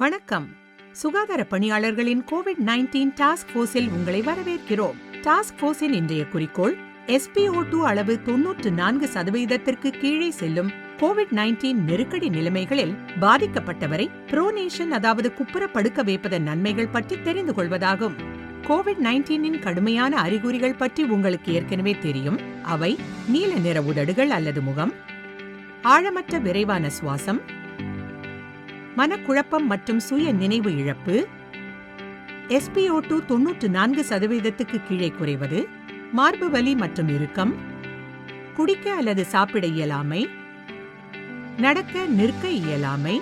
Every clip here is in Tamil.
வணக்கம். சுகாதார பணியாளர்களின் கோவிட்-19 டாஸ்க் போர்ஸில் உங்களை வரவேற்கிறோம். டாஸ்க் போர்ஸின் இன்றைய குறிக்கோள் SpO2 அளவு 94% கீழே செல்லும் கோவிட்-19 நெருக்கடி நிலைமைகளில் பாதிக்கப்பட்டவரை புரோனேஷன், அதாவது குப்புற படுக்க வைப்பதன் நன்மைகள் பற்றி தெரிந்து கொள்வதாகும். கோவிட்-19 கடுமையான அறிகுறிகள் பற்றி உங்களுக்கு ஏற்கனவே தெரியும். அவை நீல நிற உதடுகள் அல்லது முகம், ஆழமற்ற விரைவான சுவாசம், மனக்குழப்பம் மற்றும் சுய நினைவு இழப்பு, SpO2 94% கீழே குறைவது, மார்பு வலி மற்றும் இறுக்கம், குடிக்க அல்லது சாப்பிட இயலாமை, நடக்க நிற்க இயலாமை,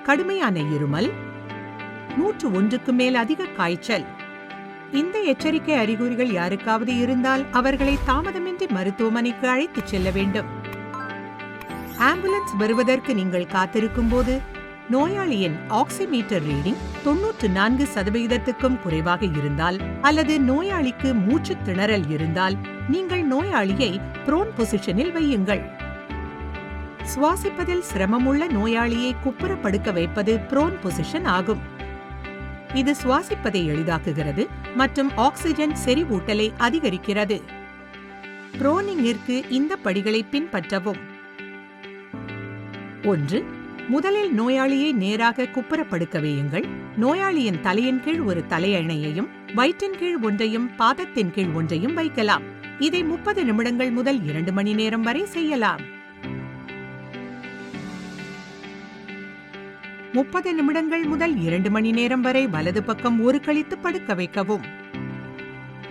கடுமையான இருமல், 101க்கு மேல் அதிக காய்ச்சல். இந்த எச்சரிக்கை அறிகுறிகள் யாருக்காவது இருந்தால் அவர்களை தாமதமின்றி மருத்துவமனைக்கு அழைத்துச் செல்ல வேண்டும். ஆம்புலன்ஸ் வருவதற்கு நீங்கள் காத்திருக்கும் போது நோயாளியின் ஆக்சிமீட்டர் ரீடிங் 94%க்கும் குறைவாக இருந்தால் அல்லது நோயாளிக்கு மூச்சு திணறல் இருந்தால் நீங்கள் நோயாளியை ப்ரோன் பொசிஷனில் வையுங்கள். சுவாசிப்பதில் சிரமமுள்ள நோயாளியை குப்புற படுக்க வைப்பது ப்ரோன் பொசிஷன் ஆகும். இது சுவாசிப்பதை எளிதாக்குகிறது மற்றும் ஆக்சிஜன் செறிவூட்டலை அதிகரிக்கிறது. ப்ரோனிங்கிற்கு இந்த படிகளை பின்பற்றவும். 1. முதலில் நோயாளியை நேராக குப்புற படுக்க வையுங்கள். நோயாளியின் தலையின் கீழ் ஒரு தலையணையையும் வயிற்றின் கீழ் ஒன்றையும் பாதத்தின் கீழ் ஒன்றையும் வைக்கலாம். இதை 30 நிமிடங்கள் முதல் 2 மணி நேரம் வரை செய்யலாம். 30 நிமிடங்கள் முதல் 2 மணி நேரம் வரை வலது பக்கம் ஒரு கழித்து படுக்க வைக்கவும்.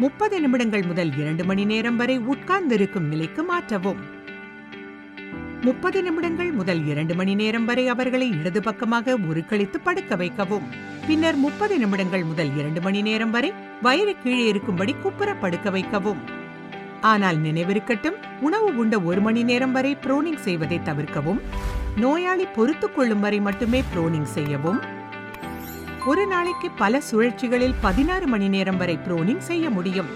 30 நிமிடங்கள் முதல் 2 மணி நேரம் வரை உட்கார்ந்திருக்கும் நிலைக்கு மாற்றவும். 30 நிமிடங்கள் முதல் 2 மணி நேரம் வரை அவர்களை இடது பக்கமாக ஒரு கழித்து படுக்க வைக்கவும். பின்னர் 30 நிமிடங்கள் முதல் 2 மணி நேரம் வரை வயிறு கீழே இருக்கும்படி குப்புற படுக்க வைக்கவும். ஆனால் நினைவிருக்கட்டும், உணவு உண்ட 1 மணி நேரம் வரை ப்ரோனிங் செய்வதை தவிர்க்கவும். நோயாளி பொறுத்துக் கொள்ளும் வரை மட்டுமே ப்ரோனிங் செய்யவும். ஒரு நாளைக்கு பல சுழற்சிகளில் 16 மணி நேரம் வரை ப்ரோனிங் செய்ய முடியும்.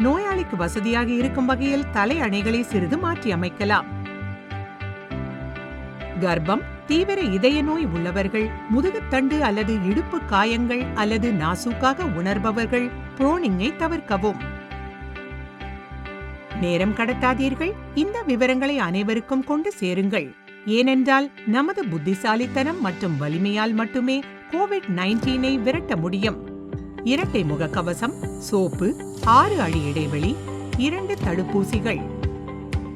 நோயாளிக்கு வசதியாக இருக்கும் வகையில் தலை அணைகளை சிறிது மாற்றி அமைக்கலாம். கர்ப்பம், தீவிர இதய நோய் உள்ளவர்கள், முதுகுத்தண்டு அல்லது இடுப்பு காயங்கள் அல்லது நாசூக்காக உணர்பவர்கள் ப்ரோனிங்கை தவிர்க்கவும். நேரம் கடத்தாதீர்கள். இந்த விவரங்களை அனைவருக்கும் கொண்டு சேருங்கள். ஏனென்றால் நமது புத்திசாலித்தனம் மற்றும் வலிமையால் மட்டுமே கோவிட்-19 விரட்ட முடியும். 2 முகக்கவசம், சோப்பு, 6 அடி இடைவெளி, 2 தடுப்பூசிகள்.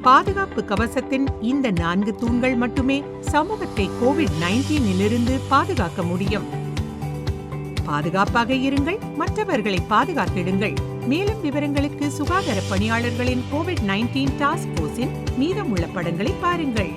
பாதுகாப்பு கவசத்தின் இந்த 4 தூண்கள் மட்டுமே சமூகத்தை கோவிட்-19 பாதுகாக்க முடியும். பாதுகாப்பாக இருங்கள், மற்றவர்களை பாதுகாத்திடுங்கள். மேலும் விவரங்களுக்கு சுகாதார பணியாளர்களின் கோவிட்-19 டாஸ்க் போர்ஸின் மீதமுள்ள படங்களை பாருங்கள்.